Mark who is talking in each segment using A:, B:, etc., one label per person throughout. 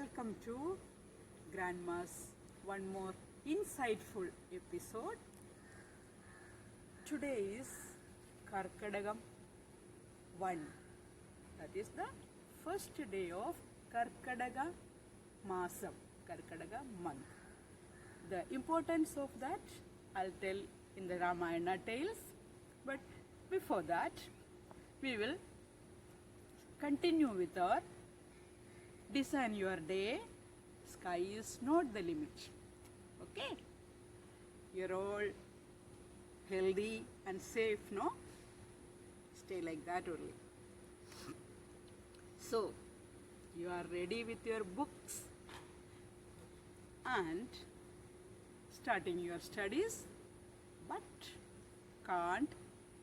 A: welcome to Grandma's one more insightful episode. Today is Karkadagam 1. That is the first day of Karkadaga Masam, Karkadaga month. The importance of that I'll tell in the Ramayana tales, but before that we will continue with our design your day. Sky is not the limit. Okay? You're all healthy and safe, no? Stay like that only. So, you are ready with your books and starting your studies, but can't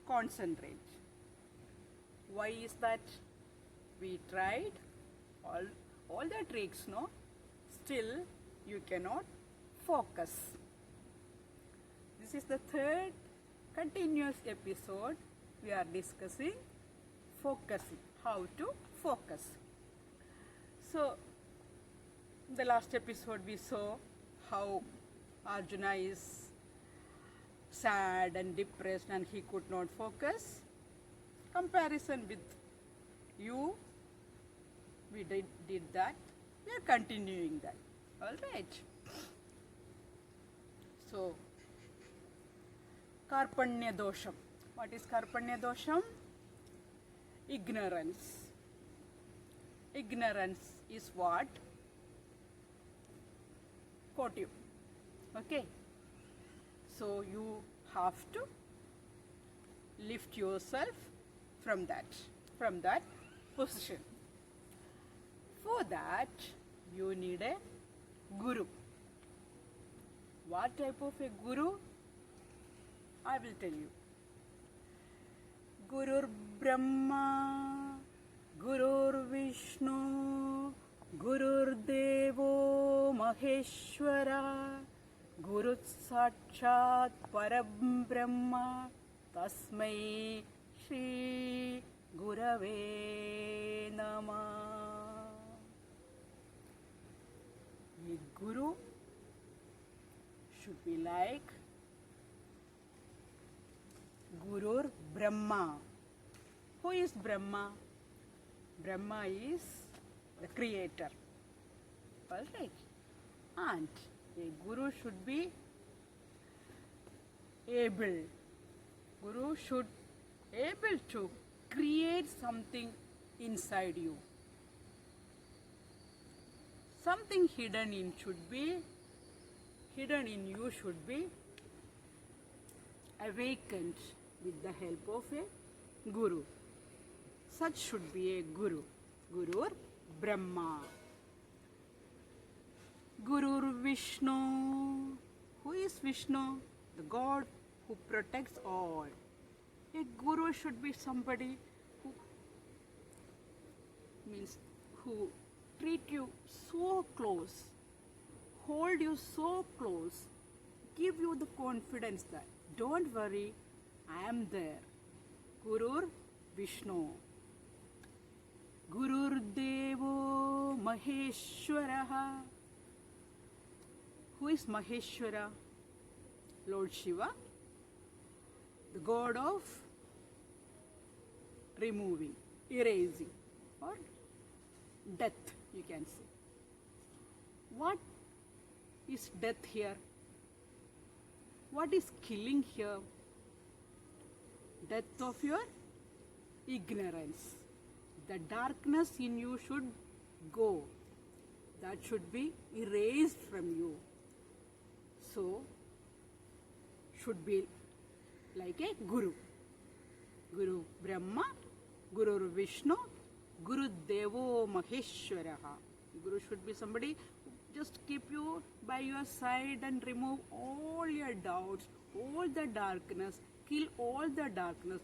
A: concentrate. Why is that? We tried all the tricks, no? Still you cannot focus. This is the third continuous episode. We are discussing focusing, how to focus. So in the last episode we saw how Arjuna is sad and depressed and he could not focus. Comparison with you, we did that. We are continuing that. Alright. So, Karpanya Dosham. What is Karpanya Dosham? Ignorance. Ignorance is what? Caught you. Okay. So, you have to lift yourself from that position. For that, you need a guru. What type of a guru? I will tell you. Gurur Brahma, Gurur Vishnu, Gurur Devo Maheshwara, Guru Sakshat Param Brahma, Tasmai Shri Gurave Namah. A guru should be like Gurur Brahma. Who is Brahma? Brahma is the creator. Alright. And a guru should be able. Guru should able to create something inside you. Something hidden in you should be awakened with the help of a guru. Such should be a guru. Gurur Brahma. Gurur Vishnu. Who is Vishnu? The God who protects all. A guru should be somebody who treat you so close, hold you so close, give you the confidence that don't worry, I am there. Gurur Vishnu. Gurur Devo Maheshwara. Who is Maheshwara? Lord Shiva, the god of removing, erasing, or death, you can say. What is death here? What is killing here? Death of your ignorance. The darkness in you should go. That should be erased from you. So, should be like a guru. Guru Brahma, Guru Vishnu, Guru Devo Maheshwaraha. Guru should be somebody who just keep you by your side and remove all your doubts, all the darkness, kill all the darkness.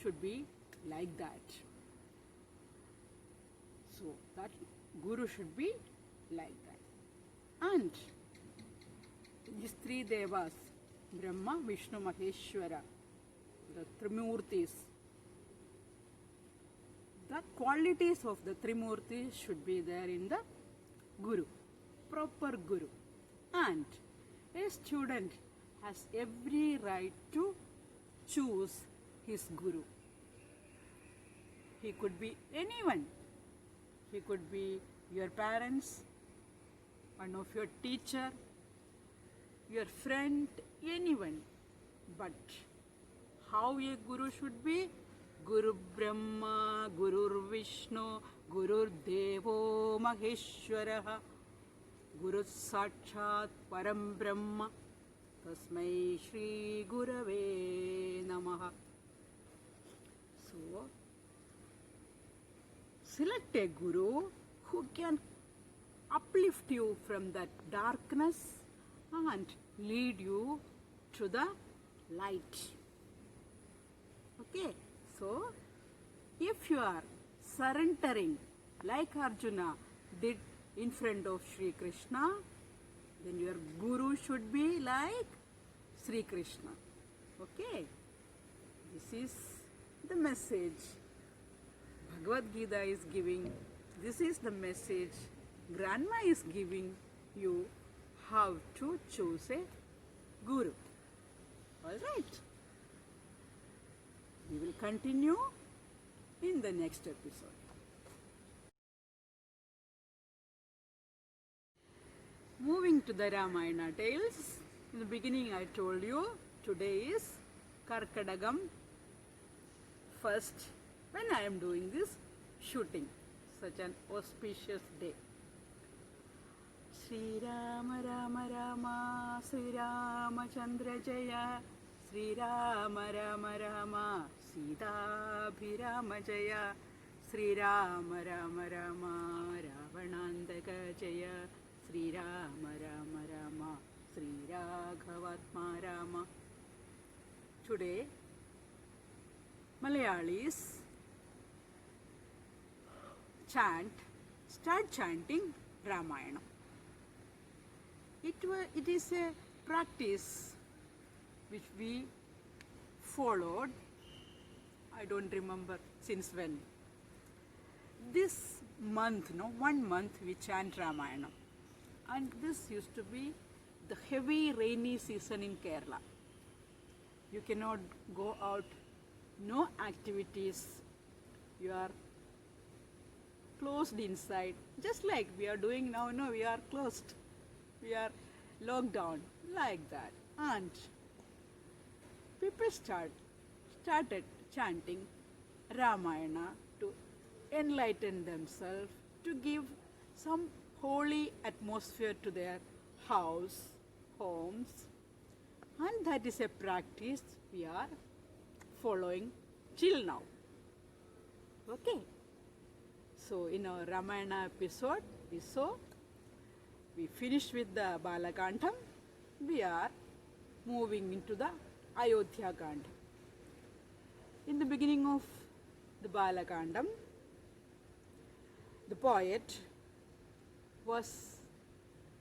A: Should be like that. So that Guru should be like that. And these three Devas, Brahma, Vishnu, Maheshwara, the Trimurtis, the qualities of the Trimurti should be there in the Guru, proper Guru. And a student has every right to choose his Guru. He could be anyone. He could be your parents, one of your teacher, your friend, anyone. But how a Guru should be? Guru Brahma, Guru Vishnu, Guru Devo Maheshwaraha, Guru Sakshat Param Brahma, Tasmai Shri Gurave Namaha. So, select a Guru who can uplift you from that darkness and lead you to the light. Okay, so if you are surrendering like Arjuna did in front of Sri Krishna, then your Guru should be like Sri Krishna. Okay, this is the message Bhagavad Gita is giving. This is the message Grandma is giving you, how to choose a Guru. Alright, we will continue in the next episode. Moving to the Ramayana tales, in the beginning I told you today is Karkadagam, first when I am doing this shooting, such an auspicious day. Sri Rama Rama Rama, Sri Ramachandra Jaya, Sri Rama Rama Rama, Sita Abhirama Jaya, Sri Rama Rama Rama, Ravanandaka Jaya, Sri Rama Rama Rama, Sri Raghavatma Rama. Today, Malayalis start chanting Ramayana. It is a practice which we followed, I don't remember since when. This month, 1 month we chant Ramayana. And this used to be the heavy rainy season in Kerala. You cannot go out, no activities. You are closed inside, just like we are doing now. No, we are closed. We are locked down like that. And people started chanting Ramayana to enlighten themselves, to give some holy atmosphere to their homes. And that is a practice we are following till now. Okay. So in our Ramayana episode, we finished with the Balakandam. We are moving into the Ayodhya Kandam. In the beginning of the Balakandam, the poet was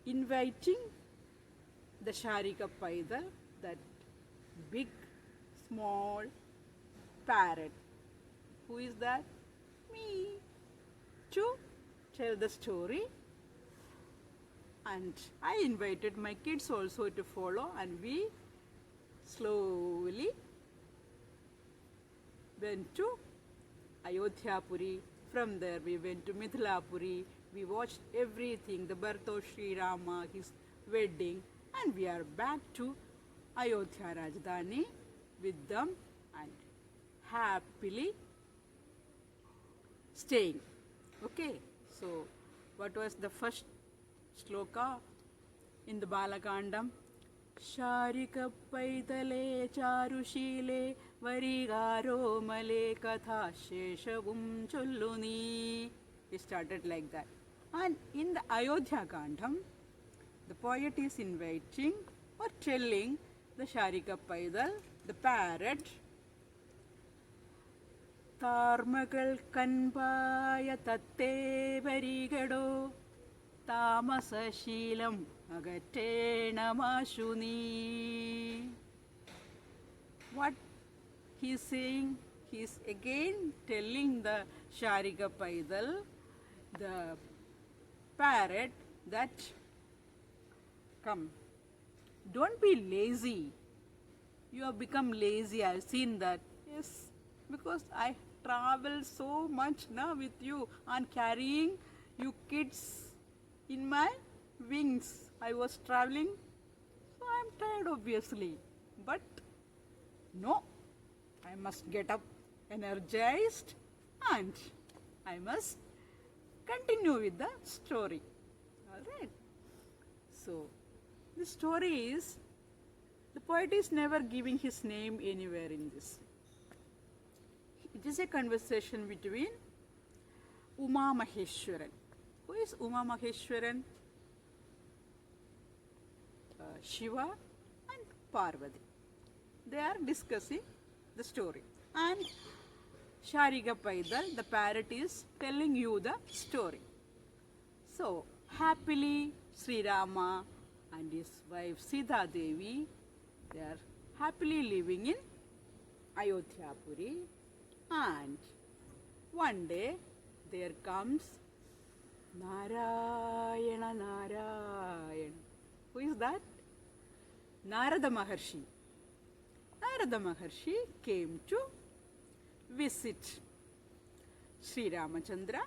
A: inviting the Sharika Paidal, that big, small parrot. Who is that? Me. To tell the story. And I invited my kids also to follow, and we slowly went to Ayodhyapuri. From there we went to Mithilapuri. We watched everything, the birth of Sri Rama, his wedding, and we are back to Ayodhya Rajdhani with them and happily staying. Okay, so what was the first sloka in the Balakandam? Sharika Paidale Charushile Varigaro Male Katha Sheshavum Chulluni. It started like that. And in the Ayodhya Kandam, the poet is inviting or telling the Sharika Paidal, the parrot, Tarmagal Kanpaya Tatte Varigado Tamasa Shilam Agatena Mashuni. What he is saying? He is again telling the Sharika Paidal, the parrot, that come. Don't be lazy. You have become lazy. I've seen that. Yes, because I travel so much now with you and carrying you kids in my wings. I was traveling, so I'm tired obviously. But no, I must get up energized and I must continue with the story. Alright. So, the story is the poet is never giving his name anywhere in this. It is a conversation between Uma Maheshwaran. Who is Uma Maheshwaran? Shiva and Parvati. They are discussing the story. And Sharika Paidal, the parrot, is telling you the story. So, happily, Sri Rama and his wife Sita Devi, they are happily living in Ayodhyapuri. And one day, there comes Narayana Narayana. Who is that? Narada Maharshi. Narada Maharshi came to visit Sri Ramachandra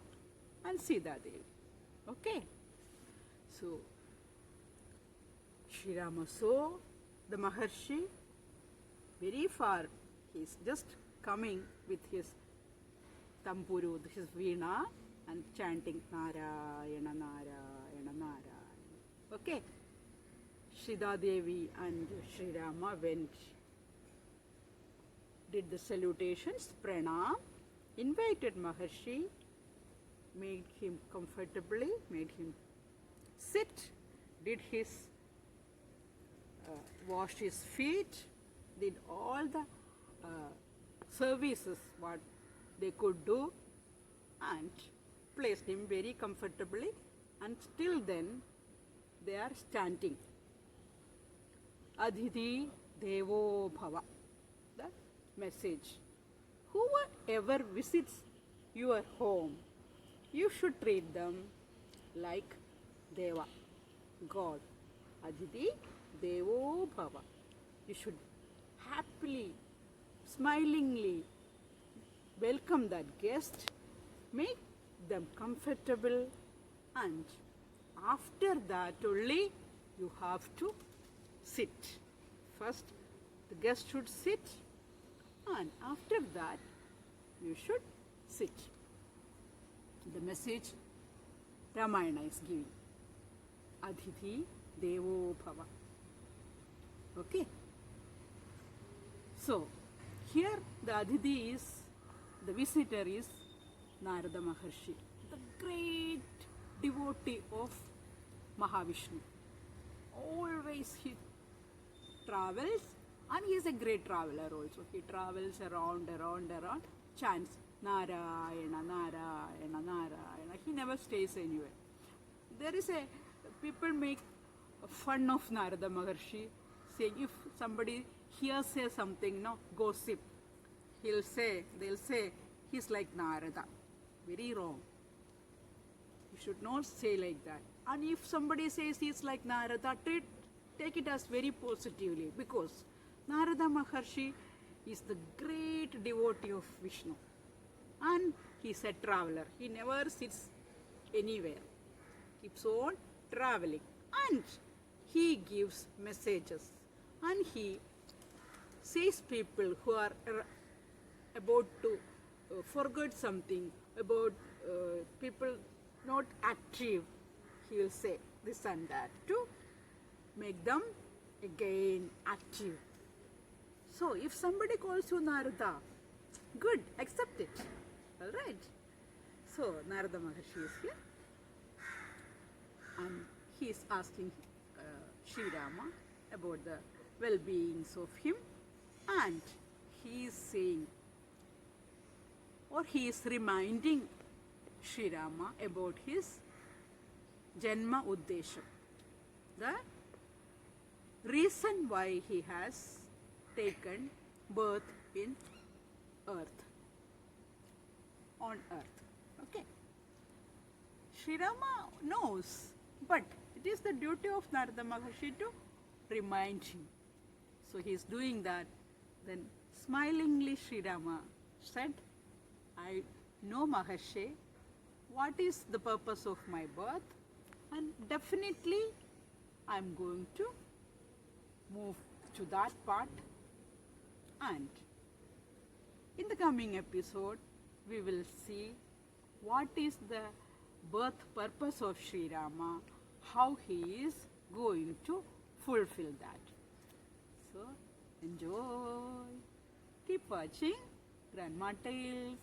A: and Sita Devi. Okay. So, Sri Rama saw the Maharshi very far. He is just coming with his tampuru, his veena, and chanting Narayana, Narayana, Narayana. Okay. Sita Devi and Sri Rama went, did the salutations, pranam, invited Maharshi, made him comfortably, made him sit, did his, washed his feet, did all the services what they could do, and placed him very comfortably, and till then they are chanting Adhiti Devo Bhava, the message. Whoever visits your home, you should treat them like Deva, God. Adhiti Devo Bhava. You should happily, smilingly welcome that guest, make them comfortable, and after that only you have to sit. First, the guest should sit, and after that, you should sit. The message Ramayana is giving. Adhiti Devo Bhava. Okay. So, here the Adhiti is, the visitor is Narada Maharshi, the great devotee of Mahavishnu. Always he travels, and he is a great traveler also. He travels around, chants Narayana, Narayana, Narayana. He never stays anywhere. There is a, people make fun of Narada Maharshi, saying if somebody here says something, no, gossip, they'll say, he's like Narada. Very wrong. You should not say like that. And if somebody says he's like Narada, take it as very positively, because Narada Maharshi is the great devotee of Vishnu. And he's a traveler. He never sits anywhere. Keeps on traveling. And he gives messages. And he says people who are about to forget something, about people not active, he will say this and that to make them again active. So if somebody calls you Narada, good, accept it. Alright. So Narada Maharshi is here, and he is asking Sri Rama about the well-beings of him, and he is saying, or he is reminding Sri Rama about his Janma Uddesham, the reason why he has taken birth in earth, on earth. Okay. Sri Rama knows But it is the duty of Narada Maharshi to remind him. So he is doing that. Then smilingly Sri Rama said, I know Maharshi, what is the purpose of my birth, and definitely I am going to move to that part. And in the coming episode, we will see what is the birth purpose of Sri Rama, how he is going to fulfill that. So enjoy. Keep watching Grandma Tales.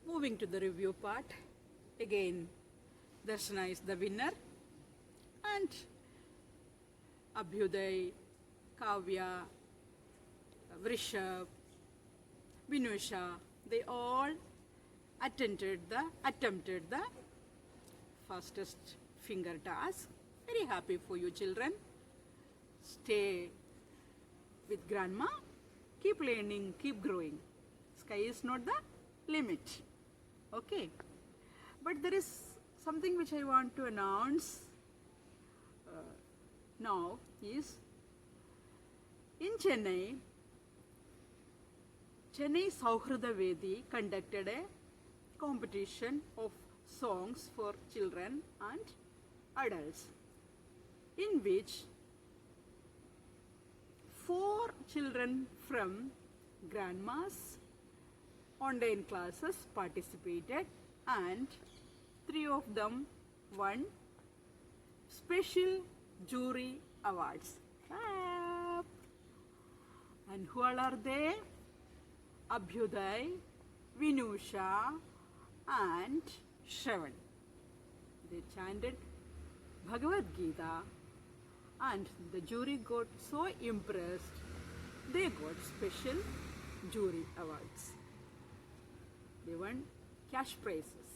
A: Moving to the review part, again Darshana is the winner, and Abhyuday, Kavya, Vrishab, Vinusha, they all attempted the fastest finger task. Very happy for you children. Stay with grandma. Keep learning, keep growing. Sky is not the limit. Okay. But there is something which I want to announce now is in Chennai Sauhrada Vedi conducted a competition of songs for children and adults, in which 4 children from grandma's online classes participated, and 3 of them won special jury awards. Clap! And who all are they? Abhyuday, Vinusha and Shravan. They chanted Bhagavad Gita, and the jury got so impressed, they got special jury awards. They won cash prizes.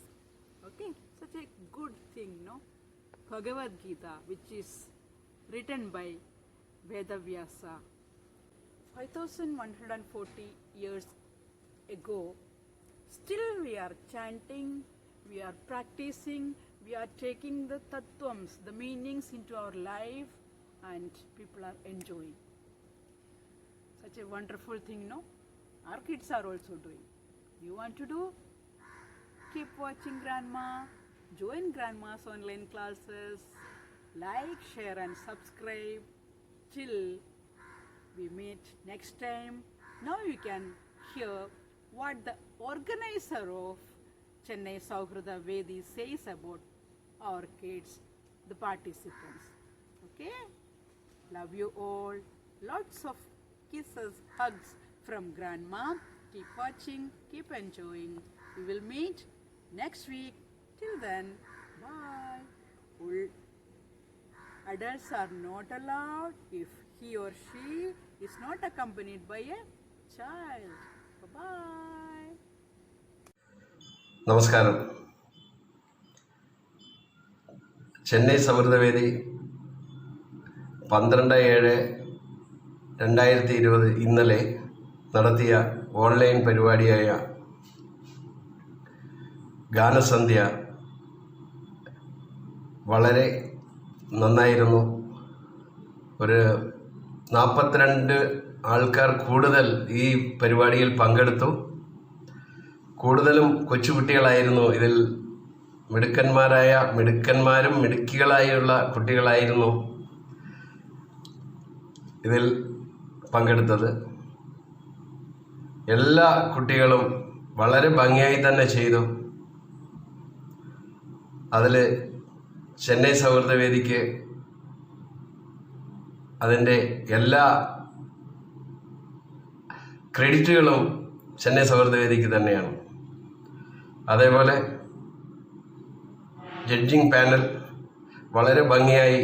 A: Okay, such a good thing, no? Bhagavad Gita, which is written by Vedavyasa 5140 years ago. Still we are chanting, we are practicing, we are taking the tattvams, the meanings into our life, and people are enjoying. Such a wonderful thing, no? Our kids are also doing. You want to do? Keep watching grandma, join grandma's online classes, like, share and subscribe. Till we meet next time. Now you can hear what the organizer of Chennai Sauhrada Vedi says about our kids, the participants. Okay? Love you all. Lots of kisses, hugs from grandma. Keep watching, keep enjoying. We will meet next week. Till then, bye. Adults are not allowed if he or she is not accompanied by a child. Bye-bye.
B: നമസ്കാരം. ചെന്നൈ സൗഹൃദവേദി 12/7/2020 ഇന്നലെ നടത്തിയ online പരിപാടിയായ ഗാനസന്ധ്യ വളരെ നന്നായിരുന്നു. ഒരു 42 ആൾക്കാർ കൂടുതൽ ഈ പരിപാടിയിൽ പങ്കെടുത്തു. കൂടുതലും കൊച്ചുകുട്ടികളായിരുന്നു. ഇതിൽ മിടുക്കന്മാരും മിടുക്കികളായുള്ള കുട്ടികളായിരുന്നു ഇതിൽ പങ്കെടുത്തത്. എല്ലാ കുട്ടികളും വളരെ ഭംഗിയായി തന്നെ ചെയ്തു. അതിൽ ചെന്നൈ സൗഹൃദവേദിക്ക് അതിൻ്റെ എല്ലാ ക്രെഡിറ്റുകളും ചെന്നൈ സൗഹൃദവേദിക്ക് തന്നെയാണ്. അതേപോലെ ജഡ്ജിങ് പാനൽ വളരെ ഭംഗിയായി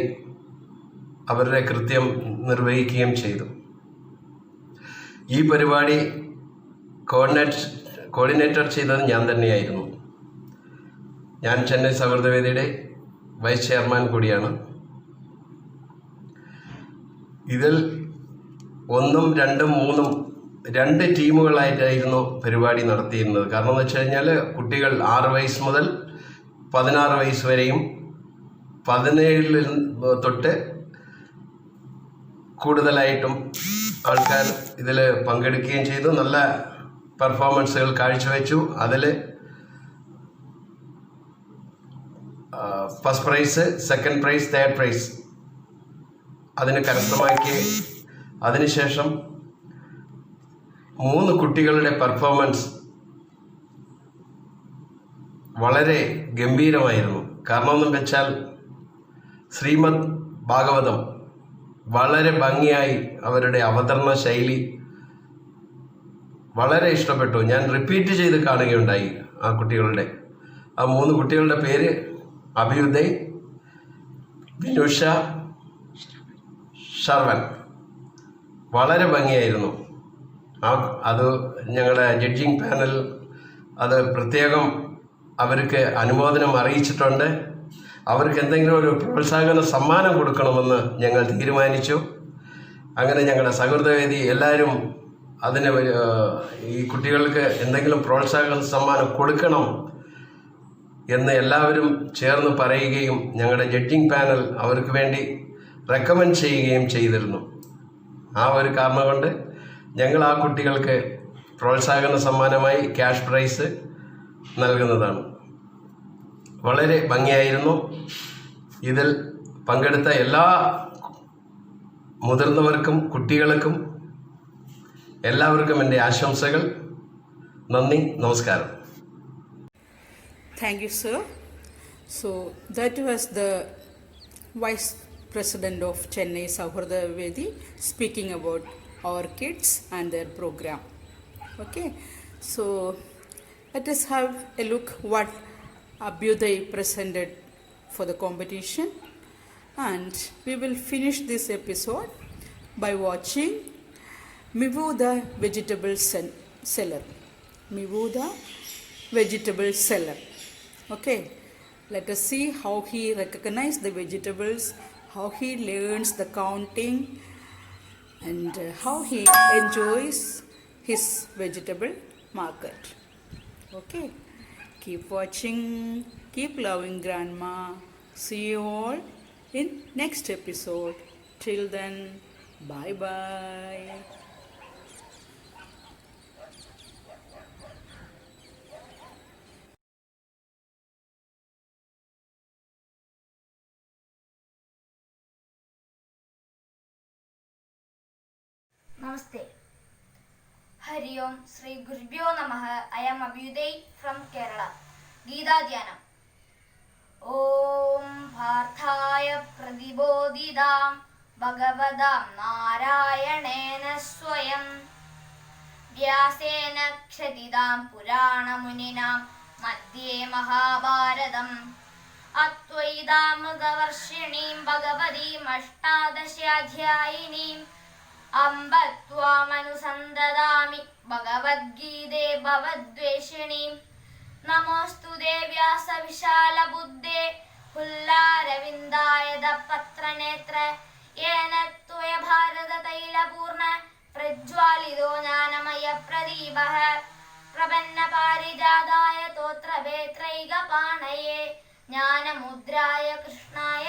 B: അവരുടെ കൃത്യം നിർവഹിക്കുകയും ചെയ്തു. ഈ പരിപാടി കോർഡിനേറ്റർ ചെയ്തത് ഞാൻ തന്നെയായിരുന്നു. ഞാൻ ചെന്നൈ സൗഹൃദവേദിയുടെ വൈസ് ചെയർമാൻ കൂടിയാണ്. ഇതിൽ 1, 2, 3 2 ടീമുകളായിട്ടായിരുന്നു പരിപാടി നടത്തിയിരുന്നത്. കാരണം എന്ന് വെച്ച് കഴിഞ്ഞാൽ കുട്ടികൾ 6 വയസ്സ് മുതൽ 16 വയസ്സ് വരെയും 17 തൊട്ട് കൂടുതലായിട്ടും ആൾക്കാർ ഇതിൽ പങ്കെടുക്കുകയും ചെയ്തു. നല്ല പെർഫോമൻസുകൾ കാഴ്ചവെച്ചു. അതിൽ first prize, second prize, third prize അതിന് കരസ്ഥമാക്കി. അതിനുശേഷം 3 കുട്ടികളുടെ പെർഫോമൻസ് വളരെ ഗംഭീരമായിരുന്നു. കാരണമെന്ന് വെച്ചാൽ ശ്രീമദ് ഭാഗവതം വളരെ ഭംഗിയായി അവരുടെ അവതരണ ശൈലി വളരെ ഇഷ്ടപ്പെട്ടു. ഞാൻ റിപ്പീറ്റ് ചെയ്ത് കാണുകയുണ്ടായി ആ 3 കുട്ടികളുടെ പേര് അഭ്യുദയ്, വിനുഷ, ശർവൻ. വളരെ ഭംഗിയായിരുന്നു. അത് ഞങ്ങളുടെ ജഡ്ജിങ് പാനൽ അത് പ്രത്യേകം അവർക്ക് അനുമോദനം അറിയിച്ചിട്ടുണ്ട്. അവർക്ക് എന്തെങ്കിലും ഒരു പ്രോത്സാഹന സമ്മാനം കൊടുക്കണമെന്ന് ഞങ്ങൾ തീരുമാനിച്ചു. അങ്ങനെ ഞങ്ങളുടെ സൗഹൃദവേദി എല്ലാവരും അതിന് ഈ കുട്ടികൾക്ക് എന്തെങ്കിലും പ്രോത്സാഹന സമ്മാനം കൊടുക്കണം എന്ന് എല്ലാവരും ചേർന്ന് പറയുകയും ഞങ്ങളുടെ ജഡ്ജിങ് പാനൽ അവർക്ക് വേണ്ടി റെക്കമെൻഡ് ചെയ്യുകയും ചെയ്തിരുന്നു. ആ ഒരു കാരണം കൊണ്ട് ഞങ്ങൾ ആ കുട്ടികൾക്ക് പ്രോത്സാഹന സമ്മാനമായി ക്യാഷ് പ്രൈസ് നൽകുന്നതാണ്. വളരെ ഭംഗിയായിരുന്നു. ഇതിൽ പങ്കെടുത്ത എല്ലാ മുതിർന്നവർക്കും കുട്ടികൾക്കും എല്ലാവർക്കും എൻ്റെ ആശംസകൾ. നന്ദി, നമസ്കാരം.
A: Thank you, sir. So that was the Vice President of Chennai Sauhurda Vedi speaking about our kids and their program. Okay, so let us have a look what Abhyuday presented for the competition, and we will finish this episode by watching Mivu the vegetable seller. Mivu the vegetable seller. Okay, let us see how he recognizes the vegetables, how he learns the counting, and how he enjoys his vegetable market. Okay, keep watching, keep loving grandma. See you all in next episode. Till then, bye bye.
C: Namaste. Hari Om Sri Gurubhyo Namaha. I am Abhyuday from Kerala. Geeta Dhyanam. Om Bharthaya Pradibodhidam Bhagavadam Narayanena Swayam Vyasena Kshadidam Purana Muninam Madhye Mahabharadam Atvaidamrugavarshiniim Bhagavadim Ashtadashyadhyayinim अम्बत्वामनुसन्ददामि भगवद्गीते भवद्वेषिणीं नमोऽस्तु देव्यासविशालबुद्धे पुल्लारविन्दायदपत्रनेत्र येन त्वया भारततैलपूर्ण प्रज्वालितो ज्ञानमयप्रदीपः प्रपन्नपारिजाताय तोत्रवेत्रैकपाणये ज्ञानमुद्राय कृष्णाय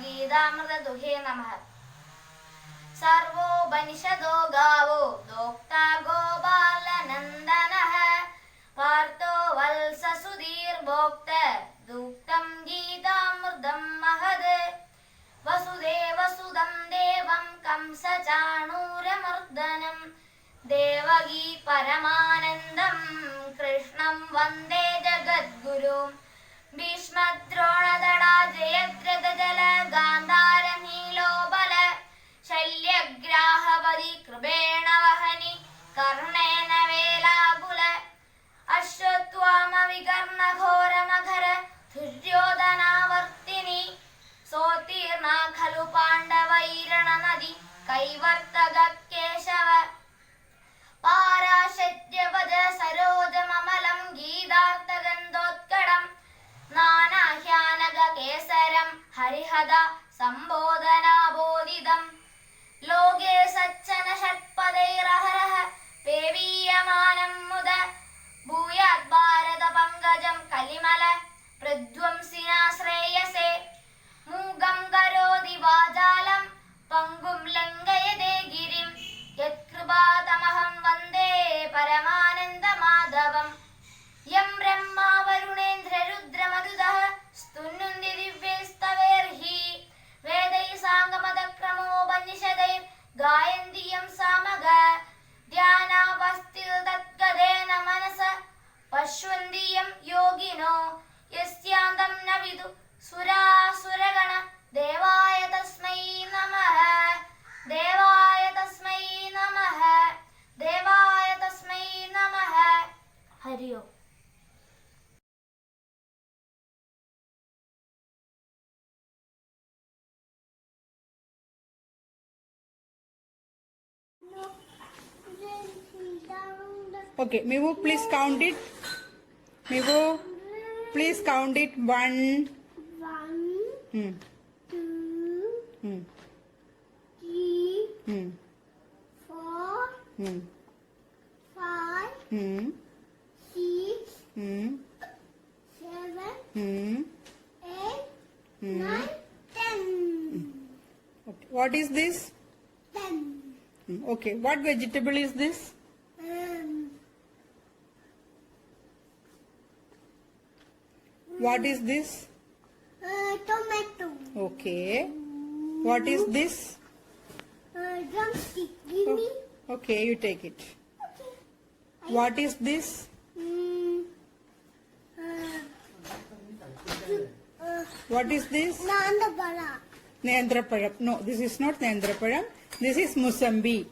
C: गीतामृतदुहे नमः। सर्वोपनिषदो गावो दोक्ता गोपालनन्दनः पार्थो वल्ससुधीर्भोक्त दुक्तं गीतामृतं महद् वसुदेवसुतं देवं कंसचाणूरमर्दनं देवगी परमानन्दं कृष्णं वन्दे जगद्गुरुं भीष्मद्रोणदडा जयद्रथजल गान्धारनीलोबल शल्यग्राहपदी कृपेण वहनि कर्णेन वेलाकुल अश्वत्थामविकर्णघोरमघर दुर्योधनावर्तिनि सोत्तीर्णा खलु पाण्डवैरणनदी कैवर्तक केशव पाराशत्यवज सरोजममलं गीतार्थगन्धोत्कटं नानाह्यानगकेसरं हरिहद सम्बोधनाबोधितम् लोके सच्चन षट्पदैरहरः പേവീയമാനം മുത ഭൂയാത് ഭാരത പങ്കജം കലിമല പ്രധ്വംസിനാ ശ്രേയസേ മൂകം കരോതി വാചാലം പങ്കും ലംഘയതേ ഗിരിം യത്കൃപാതമഹം വന്ദേ പരമാനന്ദമാധവം യം ബ്രഹ്മാ വരുണേന്ദ്രരുദ്രമരുതഃ സ്തുന്വന്തി ദിവ്യൈസ്തവൈർഹി വേദൈ സാംഗമതക്രമോപനിഷദൈ ഗായന്തി യം സാമഗ ധ്യാനാവസ്ഥിതദ്ഗതേന മനസ പശ്വന്തി യം യോഗിനോ യസ്യാന്തം ന വിദു സുരാസുരഗണ ദേവായ തസ്മൈ നമഃ ദേവായ തസ്മൈ നമഃ ദേവായ തസ്മൈ നമഃ ഹരി ഓം.
A: Okay, Mivu, please count it. Mivu, please count it. 1.
D: 1, 2, 3, 4, 5, 6, 7, 8, 9, 10.
A: Okay. What is this?
D: 10.
A: Okay, what vegetable is this? What is this?
D: Tomato.
A: Okay. What is this?
D: Drumstick. Give me.
A: Okay, you take it.
D: Okay.
A: What is this? What is this?
D: Nandabala.
A: Nendraparam. No, this is not Nendraparam. This is Musambi.